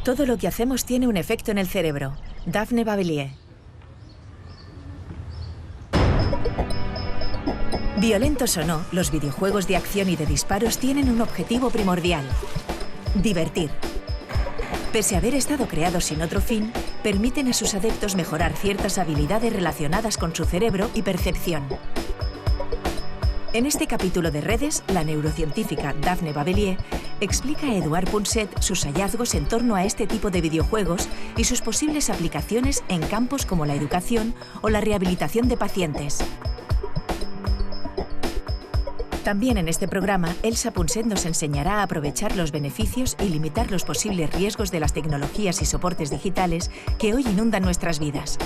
Todo lo que hacemos tiene un efecto en el cerebro. Daphne Bavillier. Violentos o no, los videojuegos de acción y de disparos tienen un objetivo primordial: divertir. Pese a haber estado creados sin otro fin, permiten a sus adeptos mejorar ciertas habilidades relacionadas con su cerebro y percepción. En este capítulo de Redes, la neurocientífica Daphne Bavillier explica a Eduard Punset sus hallazgos en torno a este tipo de videojuegos y sus posibles aplicaciones en campos como la educación o la rehabilitación de pacientes. También en este programa, Elsa Punset nos enseñará a aprovechar los beneficios y limitar los posibles riesgos de las tecnologías y soportes digitales que hoy inundan nuestras vidas.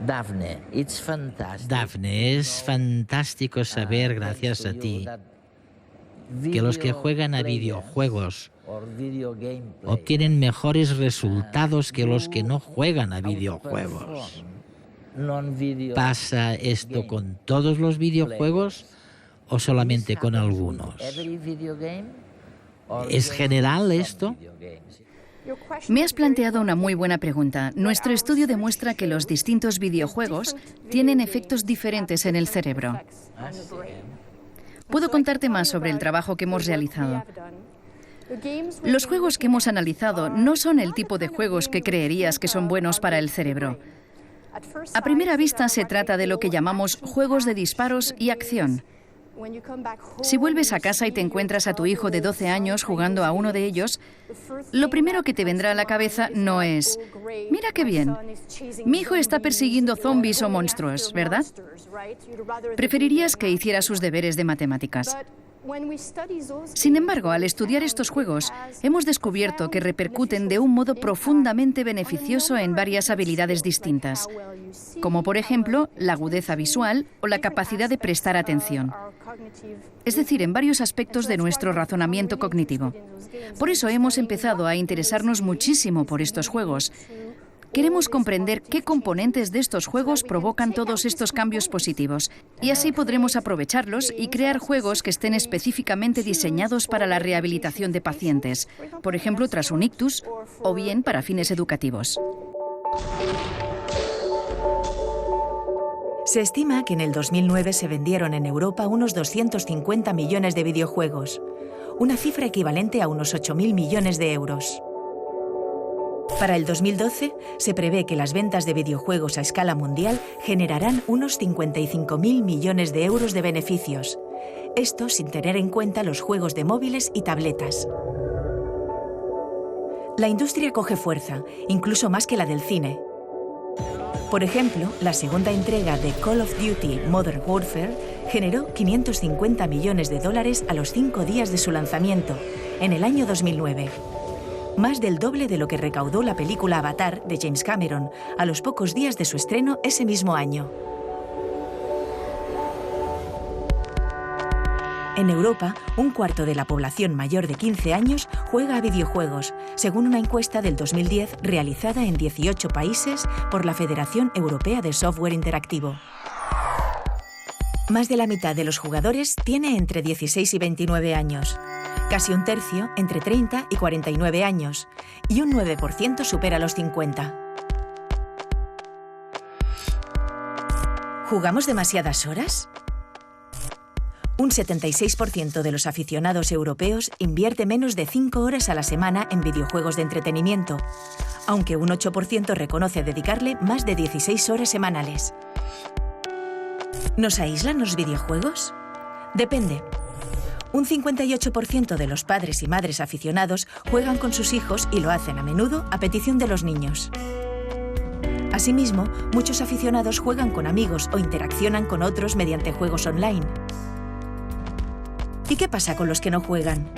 Daphne, es fantástico saber, gracias a ti, que los que juegan a videojuegos obtienen mejores resultados que los que no juegan a videojuegos. ¿Pasa esto con todos los videojuegos o solamente con algunos? ¿Es general esto? Me has planteado una muy buena pregunta. Nuestro estudio demuestra que los distintos videojuegos tienen efectos diferentes en el cerebro. Puedo contarte más sobre el trabajo que hemos realizado. Los juegos que hemos analizado no son el tipo de juegos que creerías que son buenos para el cerebro. A primera vista se trata de lo que llamamos juegos de disparos y acción. Si vuelves a casa y te encuentras a tu hijo de 12 años jugando a uno de ellos, lo primero que te vendrá a la cabeza no es: mira qué bien, mi hijo está persiguiendo zombies o monstruos, ¿verdad? Preferirías que hiciera sus deberes de matemáticas. Sin embargo, al estudiar estos juegos, hemos descubierto que repercuten de un modo profundamente beneficioso en varias habilidades distintas, como por ejemplo la agudeza visual o la capacidad de prestar atención. Es decir, en varios aspectos de nuestro razonamiento cognitivo. Por eso hemos empezado a interesarnos muchísimo por estos juegos. Queremos comprender qué componentes de estos juegos provocan todos estos cambios positivos, y así podremos aprovecharlos y crear juegos que estén específicamente diseñados para la rehabilitación de pacientes, por ejemplo tras un ictus, o bien para fines educativos. Se estima que en el 2009 se vendieron en Europa unos 250 millones de videojuegos, una cifra equivalente a unos 8.000 millones de euros. Para el 2012, se prevé que las ventas de videojuegos a escala mundial generarán unos 55.000 millones de euros de beneficios. Esto sin tener en cuenta los juegos de móviles y tabletas. La industria coge fuerza, incluso más que la del cine. Por ejemplo, la segunda entrega de Call of Duty Modern Warfare generó 550 millones de dólares a los 5 días de su lanzamiento, en el año 2009. Más del doble de lo que recaudó la película Avatar de James Cameron a los pocos días de su estreno ese mismo año. En Europa, un cuarto de la población mayor de 15 años juega a videojuegos, según una encuesta del 2010 realizada en 18 países por la Federación Europea de Software Interactivo. Más de la mitad de los jugadores tiene entre 16 y 29 años. Casi un tercio entre 30 y 49 años, y un 9% supera los 50. ¿Jugamos demasiadas horas? Un 76% de los aficionados europeos invierte menos de 5 horas a la semana en videojuegos de entretenimiento, aunque un 8% reconoce dedicarle más de 16 horas semanales. ¿Nos aíslan los videojuegos? Depende. Un 58% de los padres y madres aficionados juegan con sus hijos y lo hacen a menudo a petición de los niños. Asimismo, muchos aficionados juegan con amigos o interaccionan con otros mediante juegos online. ¿Y qué pasa con los que no juegan?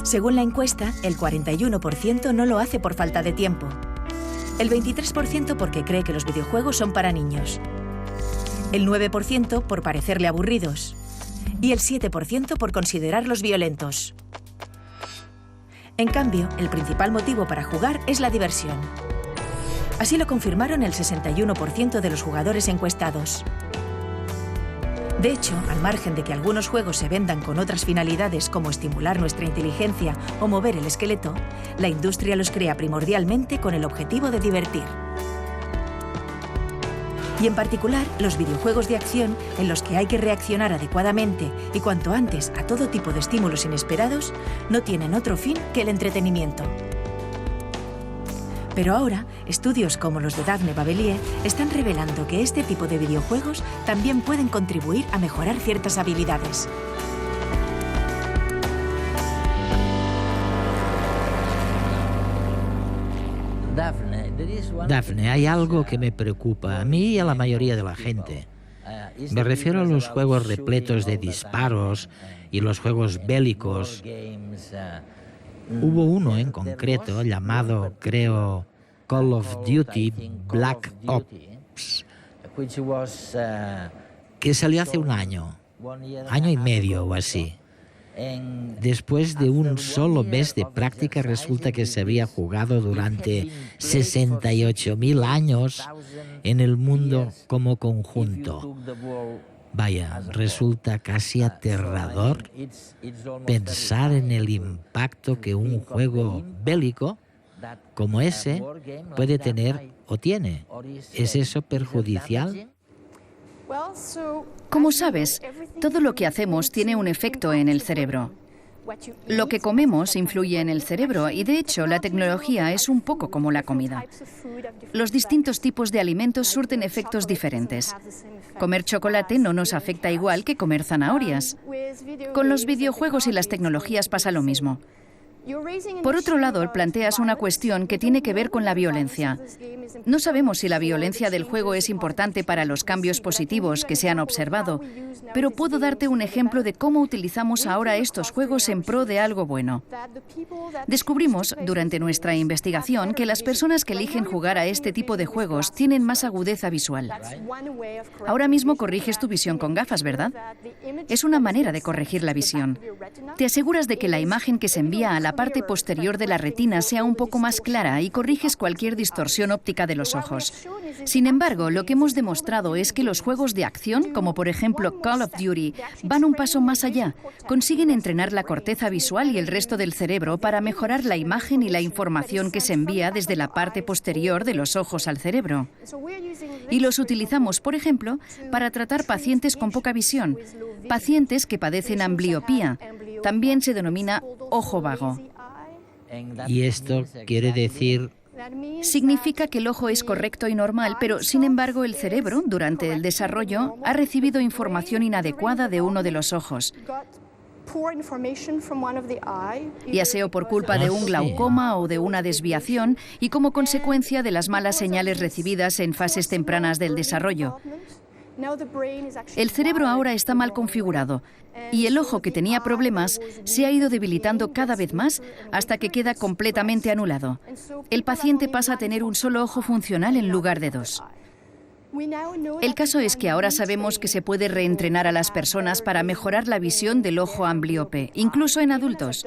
Según la encuesta, el 41% no lo hace por falta de tiempo. El 23% porque cree que los videojuegos son para niños. El 9% por parecerle aburridos. Y el 7% por considerarlos violentos. En cambio, el principal motivo para jugar es la diversión. Así lo confirmaron el 61% de los jugadores encuestados. De hecho, al margen de que algunos juegos se vendan con otras finalidades como estimular nuestra inteligencia o mover el esqueleto, la industria los crea primordialmente con el objetivo de divertir. Y en particular, los videojuegos de acción en los que hay que reaccionar adecuadamente y cuanto antes a todo tipo de estímulos inesperados, no tienen otro fin que el entretenimiento. Pero ahora, estudios como los de Daphne Babelie están revelando que este tipo de videojuegos también pueden contribuir a mejorar ciertas habilidades. Daphne, hay algo que me preocupa a mí y a la mayoría de la gente. Me refiero a los juegos repletos de disparos y los juegos bélicos. Hubo uno en concreto llamado, creo, Call of Duty Black Ops, que salió hace un año y medio o así. Después de un solo mes de práctica, resulta que se había jugado durante 68.000 años en el mundo como conjunto. Vaya, resulta casi aterrador pensar en el impacto que un juego bélico como ese puede tener o tiene. ¿Es eso perjudicial? Como sabes, todo lo que hacemos tiene un efecto en el cerebro. Lo que comemos influye en el cerebro y, de hecho, la tecnología es un poco como la comida. Los distintos tipos de alimentos surten efectos diferentes. Comer chocolate no nos afecta igual que comer zanahorias. Con los videojuegos y las tecnologías pasa lo mismo. Por otro lado, planteas una cuestión que tiene que ver con la violencia. No sabemos si la violencia del juego es importante para los cambios positivos que se han observado, pero puedo darte un ejemplo de cómo utilizamos ahora estos juegos en pro de algo bueno. Descubrimos, durante nuestra investigación, que las personas que eligen jugar a este tipo de juegos tienen más agudeza visual. Ahora mismo corriges tu visión con gafas, ¿verdad? Es una manera de corregir la visión. Te aseguras de que la imagen que se envía a la parte posterior de la retina sea un poco más clara y corriges cualquier distorsión óptica de los ojos. Sin embargo, lo que hemos demostrado es que los juegos de acción, como por ejemplo Call of Duty, van un paso más allá. Consiguen entrenar la corteza visual y el resto del cerebro para mejorar la imagen y la información que se envía desde la parte posterior de los ojos al cerebro. Y los utilizamos, por ejemplo, para tratar pacientes con poca visión, pacientes que padecen ambliopía. También se denomina ojo vago. ¿Y esto quiere decir? Significa que el ojo es correcto y normal, pero sin embargo el cerebro, durante el desarrollo, ha recibido información inadecuada de uno de los ojos, ya sea por culpa de un glaucoma o de una desviación, y como consecuencia de las malas señales recibidas en fases tempranas del desarrollo. El cerebro ahora está mal configurado y el ojo que tenía problemas se ha ido debilitando cada vez más hasta que queda completamente anulado. El paciente pasa a tener un solo ojo funcional en lugar de dos. El caso es que ahora sabemos que se puede reentrenar a las personas para mejorar la visión del ojo amblíope, incluso en adultos.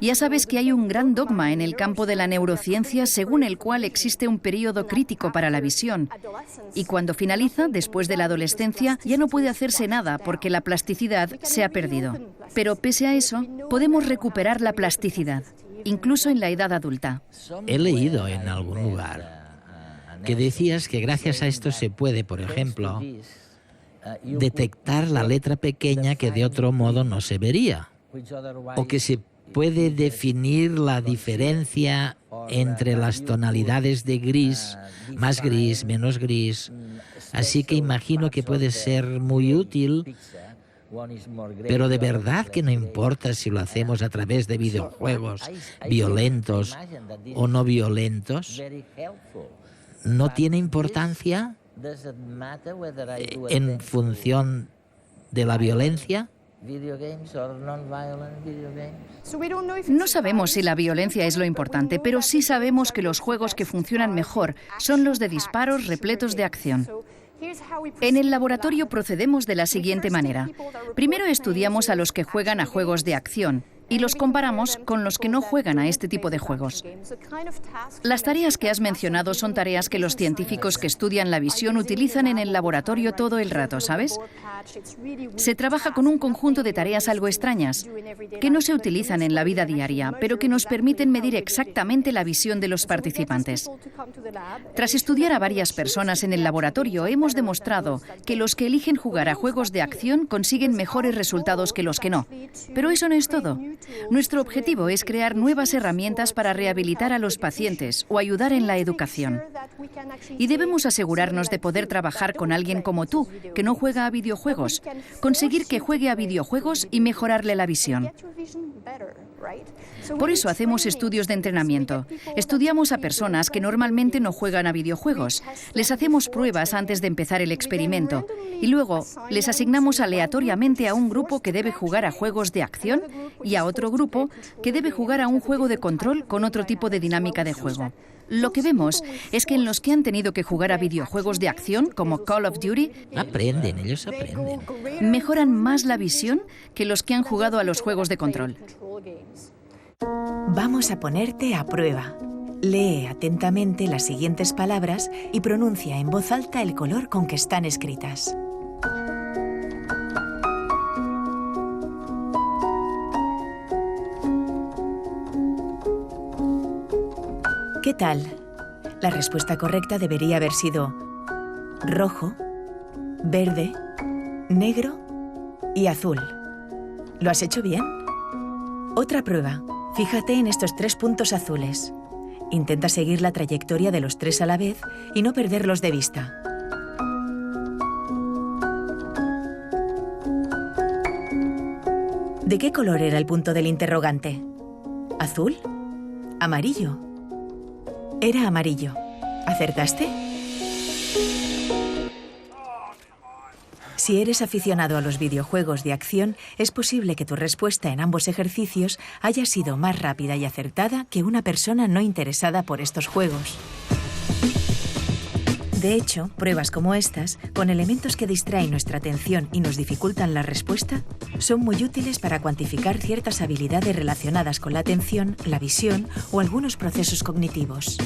Ya sabes que hay un gran dogma en el campo de la neurociencia según el cual existe un periodo crítico para la visión. Y cuando finaliza, después de la adolescencia, ya no puede hacerse nada porque la plasticidad se ha perdido. Pero pese a eso, podemos recuperar la plasticidad, incluso en la edad adulta. He leído en algún lugar que decías que gracias a esto se puede, por ejemplo, detectar la letra pequeña que de otro modo no se vería, o que se puede definir la diferencia entre las tonalidades de gris, más gris, menos gris. Así que imagino que puede ser muy útil, pero de verdad que no importa si lo hacemos a través de videojuegos violentos o no violentos. ¿No tiene importancia en función de la violencia? No sabemos si la violencia es lo importante, pero sí sabemos que los juegos que funcionan mejor son los de disparos repletos de acción. En el laboratorio procedemos de la siguiente manera. Primero estudiamos a los que juegan a juegos de acción y los comparamos con los que no juegan a este tipo de juegos. Las tareas que has mencionado son tareas que los científicos que estudian la visión utilizan en el laboratorio todo el rato, ¿sabes? Se trabaja con un conjunto de tareas algo extrañas, que no se utilizan en la vida diaria, pero que nos permiten medir exactamente la visión de los participantes. Tras estudiar a varias personas en el laboratorio, hemos demostrado que los que eligen jugar a juegos de acción consiguen mejores resultados que los que no. Pero eso no es todo. Nuestro objetivo es crear nuevas herramientas para rehabilitar a los pacientes o ayudar en la educación. Y debemos asegurarnos de poder trabajar con alguien como tú, que no juega a videojuegos, conseguir que juegue a videojuegos y mejorarle la visión. Por eso hacemos estudios de entrenamiento. Estudiamos a personas que normalmente no juegan a videojuegos. Les hacemos pruebas antes de empezar el experimento y luego les asignamos aleatoriamente a un grupo que debe jugar a juegos de acción y a otro grupo que debe jugar a un juego de control con otro tipo de dinámica de juego. Lo que vemos es que en los que han tenido que jugar a videojuegos de acción, como Call of Duty, ellos aprenden. Mejoran más la visión que los que han jugado a los juegos de control. Vamos a ponerte a prueba. Lee atentamente las siguientes palabras y pronuncia en voz alta el color con que están escritas. ¿Qué tal? La respuesta correcta debería haber sido rojo, verde, negro y azul. ¿Lo has hecho bien? Otra prueba. Fíjate en estos 3 puntos azules. Intenta seguir la trayectoria de los 3 a la vez y no perderlos de vista. ¿De qué color era el punto del interrogante? ¿Azul? ¿Amarillo? Era amarillo. ¿Acertaste? Si eres aficionado a los videojuegos de acción, es posible que tu respuesta en ambos ejercicios haya sido más rápida y acertada que una persona no interesada por estos juegos. De hecho, pruebas como estas, con elementos que distraen nuestra atención y nos dificultan la respuesta, son muy útiles para cuantificar ciertas habilidades relacionadas con la atención, la visión o algunos procesos cognitivos.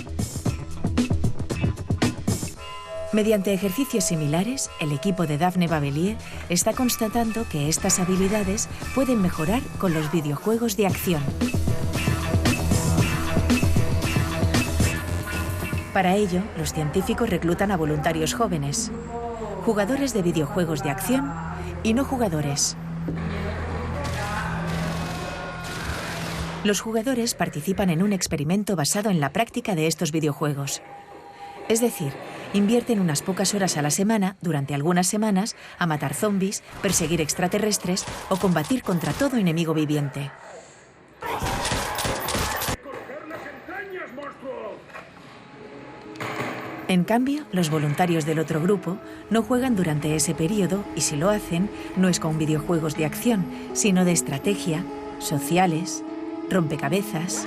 Mediante ejercicios similares, el equipo de Daphne Bavelier está constatando que estas habilidades pueden mejorar con los videojuegos de acción. Para ello, los científicos reclutan a voluntarios jóvenes, jugadores de videojuegos de acción y no jugadores. Los jugadores participan en un experimento basado en la práctica de estos videojuegos. Es decir, invierten unas pocas horas a la semana, durante algunas semanas, a matar zombies, perseguir extraterrestres o combatir contra todo enemigo viviente. En cambio, los voluntarios del otro grupo no juegan durante ese periodo y si lo hacen, no es con videojuegos de acción, sino de estrategia, sociales, rompecabezas.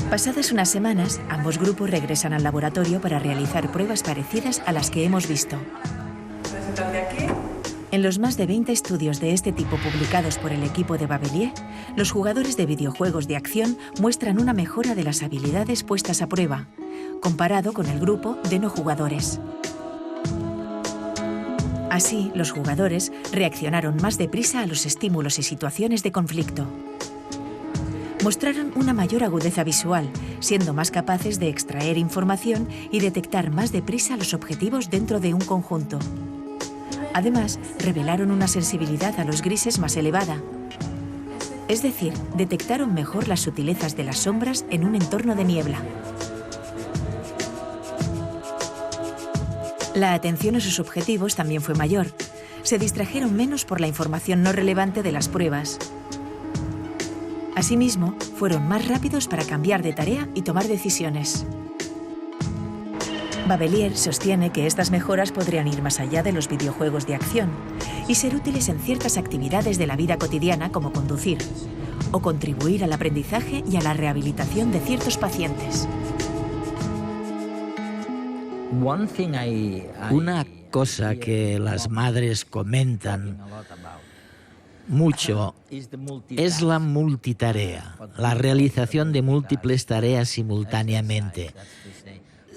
Pasadas unas semanas, ambos grupos regresan al laboratorio para realizar pruebas parecidas a las que hemos visto. En los más de 20 estudios de este tipo publicados por el equipo de Bavelier, los jugadores de videojuegos de acción muestran una mejora de las habilidades puestas a prueba, comparado con el grupo de no jugadores. Así, los jugadores reaccionaron más deprisa a los estímulos y situaciones de conflicto. Mostraron una mayor agudeza visual, siendo más capaces de extraer información y detectar más deprisa los objetivos dentro de un conjunto. Además, revelaron una sensibilidad a los grises más elevada. Es decir, detectaron mejor las sutilezas de las sombras en un entorno de niebla. La atención a sus objetivos también fue mayor. Se distrajeron menos por la información no relevante de las pruebas. Asimismo, fueron más rápidos para cambiar de tarea y tomar decisiones. Bavelier sostiene que estas mejoras podrían ir más allá de los videojuegos de acción y ser útiles en ciertas actividades de la vida cotidiana como conducir, o contribuir al aprendizaje y a la rehabilitación de ciertos pacientes. Una cosa que las madres comentan mucho es la multitarea, la realización de múltiples tareas simultáneamente.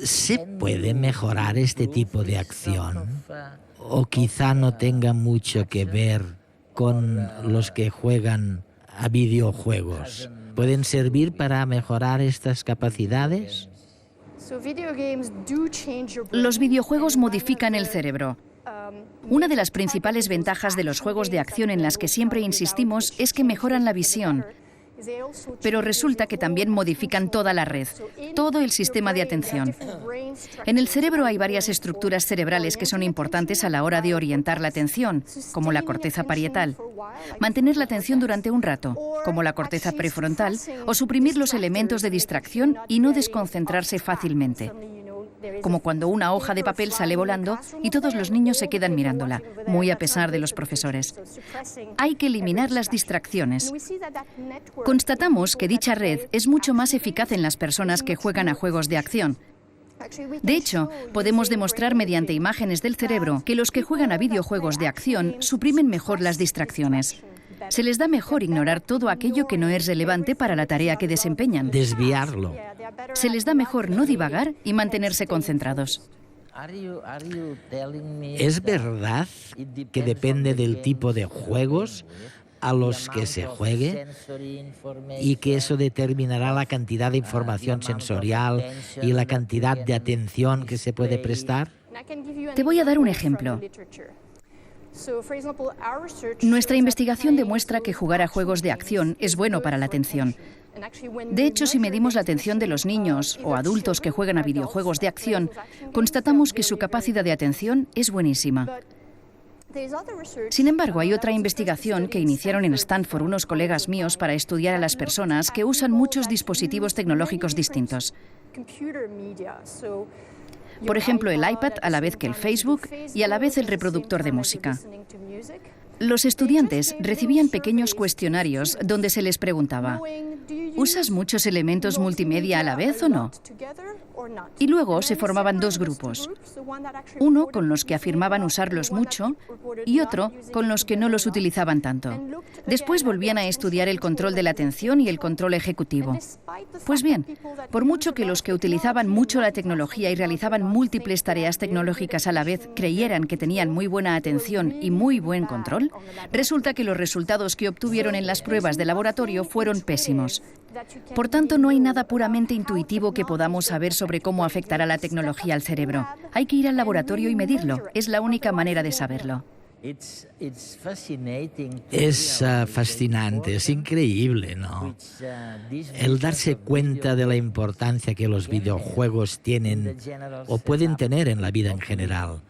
¿Se puede mejorar este tipo de acción? ¿O quizá no tenga mucho que ver con los que juegan a videojuegos? ¿Pueden servir para mejorar estas capacidades? Los videojuegos modifican el cerebro. Una de las principales ventajas de los juegos de acción en las que siempre insistimos es que mejoran la visión. Pero resulta que también modifican toda la red, todo el sistema de atención. En el cerebro hay varias estructuras cerebrales que son importantes a la hora de orientar la atención, como la corteza parietal, mantener la atención durante un rato, como la corteza prefrontal, o suprimir los elementos de distracción y no desconcentrarse fácilmente, como cuando una hoja de papel sale volando y todos los niños se quedan mirándola, muy a pesar de los profesores. Hay que eliminar las distracciones. Constatamos que dicha red es mucho más eficaz en las personas que juegan a juegos de acción. De hecho, podemos demostrar mediante imágenes del cerebro que los que juegan a videojuegos de acción suprimen mejor las distracciones. Se les da mejor ignorar todo aquello que no es relevante para la tarea que desempeñan. Desviarlo. Se les da mejor no divagar y mantenerse concentrados. ¿Es verdad que depende del tipo de juegos a los que se juegue y que eso determinará la cantidad de información sensorial y la cantidad de atención que se puede prestar? Te voy a dar un ejemplo. Nuestra investigación demuestra que jugar a juegos de acción es bueno para la atención. De hecho, si medimos la atención de los niños o adultos que juegan a videojuegos de acción, constatamos que su capacidad de atención es buenísima. Sin embargo, hay otra investigación que iniciaron en Stanford unos colegas míos para estudiar a las personas que usan muchos dispositivos tecnológicos distintos. Por ejemplo, el iPad a la vez que el Facebook y a la vez el reproductor de música. Los estudiantes recibían pequeños cuestionarios donde se les preguntaba: ¿usas muchos elementos multimedia a la vez o no? Y luego se formaban dos grupos. Uno con los que afirmaban usarlos mucho y otro con los que no los utilizaban tanto. Después volvían a estudiar el control de la atención y el control ejecutivo. Pues bien, por mucho que los que utilizaban mucho la tecnología y realizaban múltiples tareas tecnológicas a la vez creyeran que tenían muy buena atención y muy buen control, resulta que los resultados que obtuvieron en las pruebas de laboratorio fueron pésimos. Por tanto, no hay nada puramente intuitivo que podamos saber sobre cómo afectará la tecnología al cerebro. Hay que ir al laboratorio y medirlo. Es la única manera de saberlo. Es fascinante, es increíble, ¿no? El darse cuenta de la importancia que los videojuegos tienen o pueden tener en la vida en general.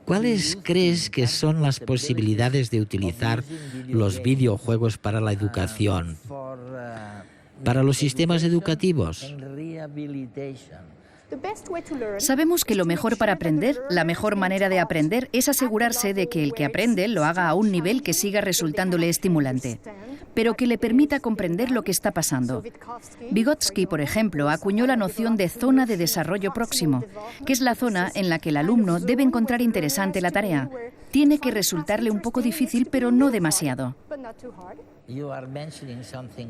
¿Cuáles crees que son las posibilidades de utilizar los videojuegos para la educación, para los sistemas educativos? Sabemos que lo mejor para aprender, la mejor manera de aprender, es asegurarse de que el que aprende lo haga a un nivel que siga resultándole estimulante, pero que le permita comprender lo que está pasando. Vygotsky, por ejemplo, acuñó la noción de zona de desarrollo próximo, que es la zona en la que el alumno debe encontrar interesante la tarea. Tiene que resultarle un poco difícil, pero no demasiado.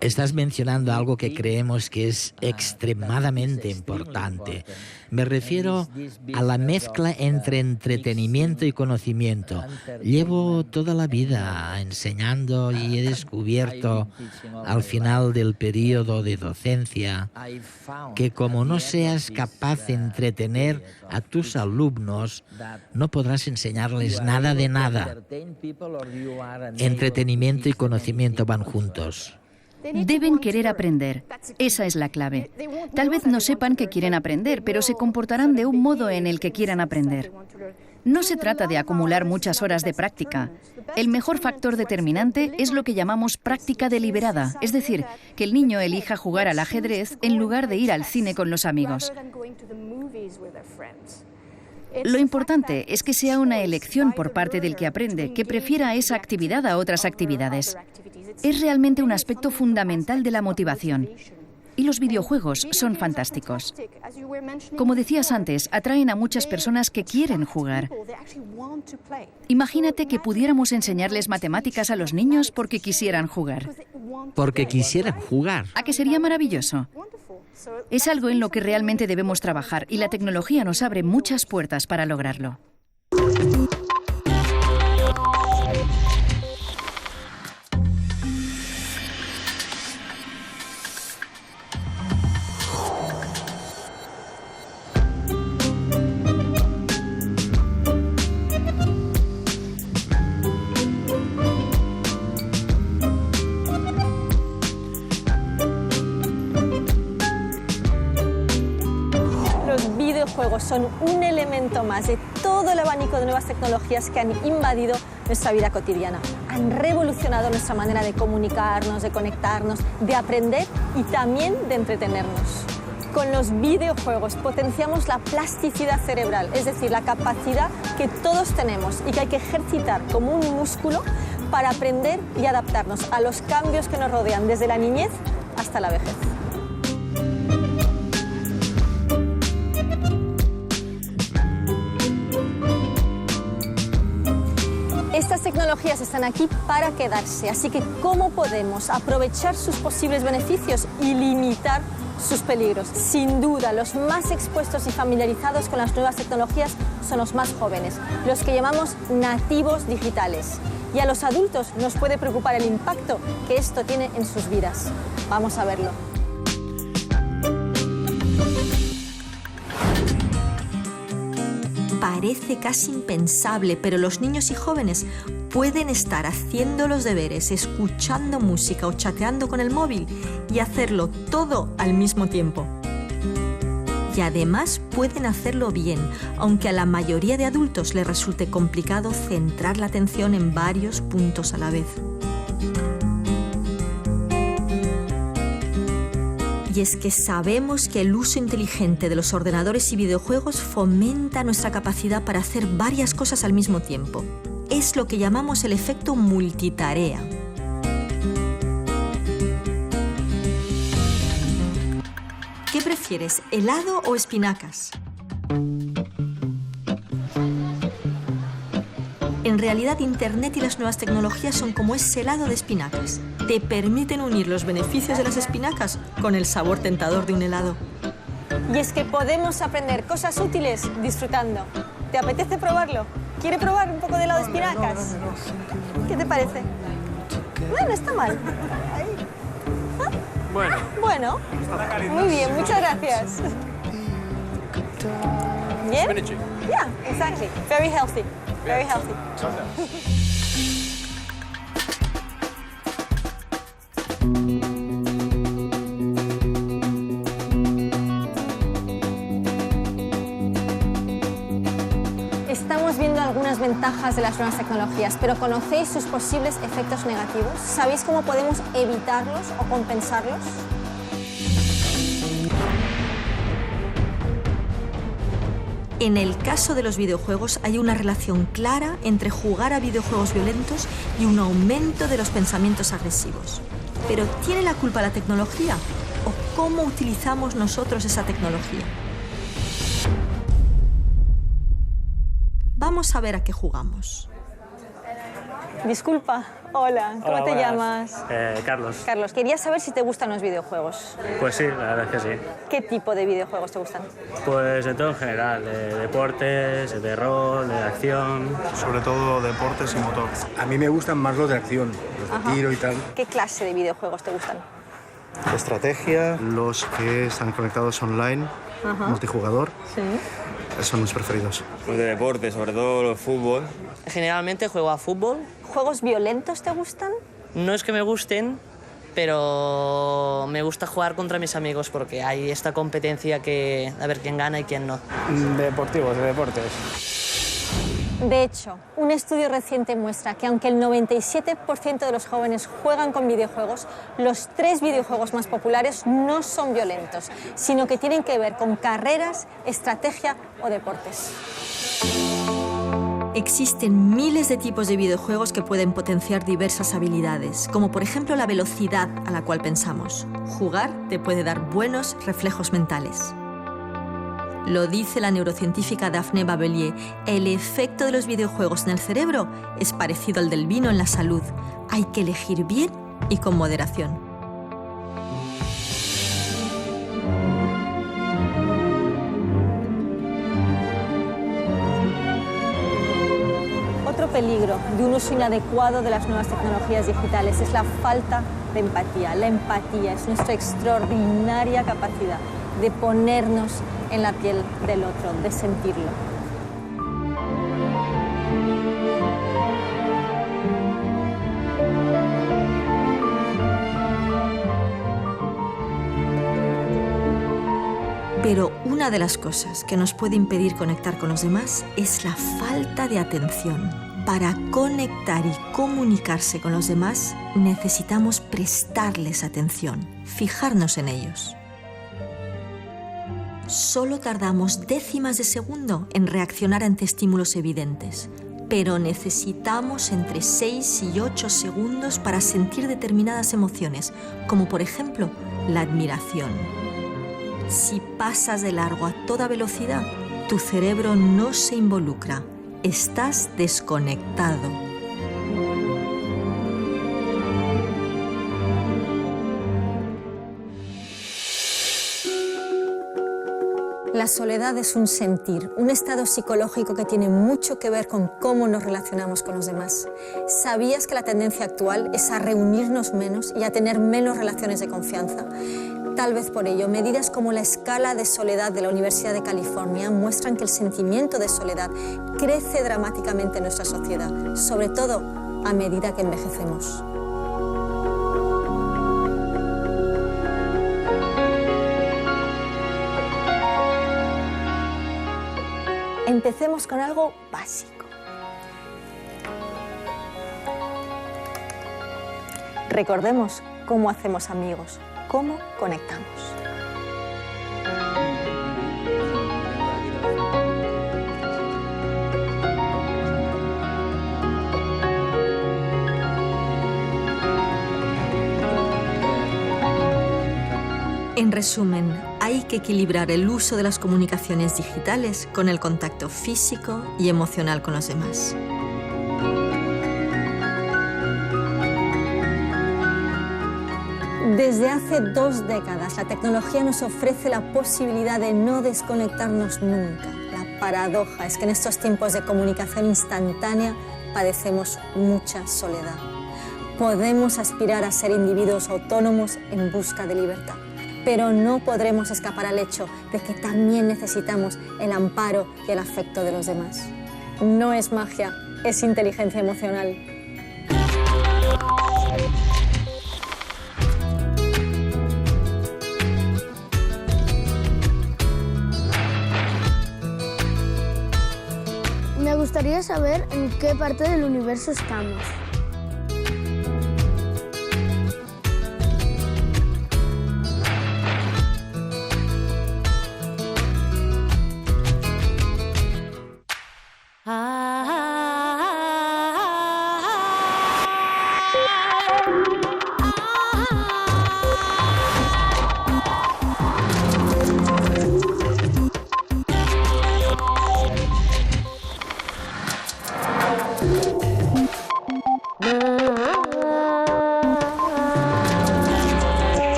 Estás mencionando algo que creemos que es extremadamente importante. Me refiero a la mezcla entre entretenimiento y conocimiento. Llevo toda la vida enseñando y he descubierto al final del periodo de docencia que como no seas capaz de entretener a tus alumnos, no podrás enseñarles nada de nada. Entretenimiento y conocimiento van juntos. Deben querer aprender. Esa es la clave. Tal vez no sepan que quieren aprender, pero se comportarán de un modo en el que quieran aprender. No se trata de acumular muchas horas de práctica. El mejor factor determinante es lo que llamamos práctica deliberada, es decir, que el niño elija jugar al ajedrez en lugar de ir al cine con los amigos. Lo importante es que sea una elección por parte del que aprende, que prefiera esa actividad a otras actividades. Es realmente un aspecto fundamental de la motivación. Y los videojuegos son fantásticos. Como decías antes, atraen a muchas personas que quieren jugar. Imagínate que pudiéramos enseñarles matemáticas a los niños porque quisieran jugar. Porque quisieran jugar. ¿A qué sería maravilloso? Es algo en lo que realmente debemos trabajar y la tecnología nos abre muchas puertas para lograrlo. Juegos son un elemento más de todo el abanico de nuevas tecnologías que han invadido nuestra vida cotidiana. Han revolucionado nuestra manera de comunicarnos, de conectarnos, de aprender y también de entretenernos. Con los videojuegos potenciamos la plasticidad cerebral, es decir, la capacidad que todos tenemos y que hay que ejercitar como un músculo para aprender y adaptarnos a los cambios que nos rodean desde la niñez hasta la vejez. Estas tecnologías están aquí para quedarse, así que ¿cómo podemos aprovechar sus posibles beneficios y limitar sus peligros? Sin duda, los más expuestos y familiarizados con las nuevas tecnologías son los más jóvenes, los que llamamos nativos digitales. Y a los adultos nos puede preocupar el impacto que esto tiene en sus vidas. Vamos a verlo. Parece casi impensable, pero los niños y jóvenes pueden estar haciendo los deberes, escuchando música o chateando con el móvil y hacerlo todo al mismo tiempo. Y además pueden hacerlo bien, aunque a la mayoría de adultos les resulte complicado centrar la atención en varios puntos a la vez. Y es que sabemos que el uso inteligente de los ordenadores y videojuegos fomenta nuestra capacidad para hacer varias cosas al mismo tiempo. Es lo que llamamos el efecto multitarea. ¿Qué prefieres, helado o espinacas? En realidad, Internet y las nuevas tecnologías son como ese helado de espinacas. Te permiten unir los beneficios de las espinacas con el sabor tentador de un helado. Y es que podemos aprender cosas útiles disfrutando. ¿Te apetece probarlo? ¿Quiere probar un poco de helado de espinacas? ¿Qué te parece? Bueno, está mal. ¿Ah? Bueno. Muy bien, muchas gracias. ¿Bien? Yeah, exactly. Very healthy. Very healthy. Estamos viendo algunas ventajas de las nuevas tecnologías, pero ¿conocéis sus posibles efectos negativos? ¿Sabéis cómo podemos evitarlos o compensarlos? En el caso de los videojuegos hay una relación clara entre jugar a videojuegos violentos y un aumento de los pensamientos agresivos. ¿Pero tiene la culpa la tecnología o cómo utilizamos nosotros esa tecnología? Vamos a ver a qué jugamos. Disculpa, hola, ¿cómo te llamas? Carlos. Carlos, quería saber si te gustan los videojuegos. Pues sí, la verdad es que sí. ¿Qué tipo de videojuegos te gustan? Pues de todo en general, de deportes, de rol, de acción. Sobre todo deportes y motor. A mí me gustan más los de acción, los de tiro y tal. ¿Qué clase de videojuegos te gustan? Estrategia, los que están conectados online, multijugador. Sí. Son mis preferidos. Pues de deporte, sobre todo el fútbol. Generalmente juego a fútbol. ¿Juegos violentos te gustan? No es que me gusten, pero me gusta jugar contra mis amigos porque hay esta competencia que a ver quién gana y quién no. Deportivos, de deportes. De hecho, un estudio reciente muestra que aunque el 97% de los jóvenes juegan con videojuegos, los 3 videojuegos más populares no son violentos, sino que tienen que ver con carreras, estrategia o deportes. Existen miles de tipos de videojuegos que pueden potenciar diversas habilidades, como por ejemplo la velocidad a la cual pensamos. Jugar te puede dar buenos reflejos mentales. Lo dice la neurocientífica Daphne Babelier, el efecto de los videojuegos en el cerebro es parecido al del vino en la salud. Hay que elegir bien y con moderación. Otro peligro de un uso inadecuado de las nuevas tecnologías digitales es la falta de empatía. La empatía es nuestra extraordinaria capacidad de ponernos en la piel del otro, de sentirlo. Pero una de las cosas que nos puede impedir conectar con los demás es la falta de atención. Para conectar y comunicarse con los demás, necesitamos prestarles atención, fijarnos en ellos. Solo tardamos décimas de segundo en reaccionar ante estímulos evidentes, pero necesitamos entre 6 y 8 segundos para sentir determinadas emociones, como por ejemplo la admiración. Si pasas de largo a toda velocidad, tu cerebro no se involucra. Estás desconectado. La soledad es un sentir, un estado psicológico que tiene mucho que ver con cómo nos relacionamos con los demás. ¿Sabías que la tendencia actual es a reunirnos menos y a tener menos relaciones de confianza? Tal vez por ello, medidas como la escala de soledad de la Universidad de California muestran que el sentimiento de soledad crece dramáticamente en nuestra sociedad, sobre todo a medida que envejecemos. Empecemos con algo básico. Recordemos cómo hacemos amigos, cómo conectamos. En resumen, hay que equilibrar el uso de las comunicaciones digitales con el contacto físico y emocional con los demás. Desde hace 2 décadas, la tecnología nos ofrece la posibilidad de no desconectarnos nunca. La paradoja es que en estos tiempos de comunicación instantánea padecemos mucha soledad. Podemos aspirar a ser individuos autónomos en busca de libertad, pero no podremos escapar al hecho de que también necesitamos el amparo y el afecto de los demás. No es magia, es inteligencia emocional. Me gustaría saber en qué parte del universo estamos.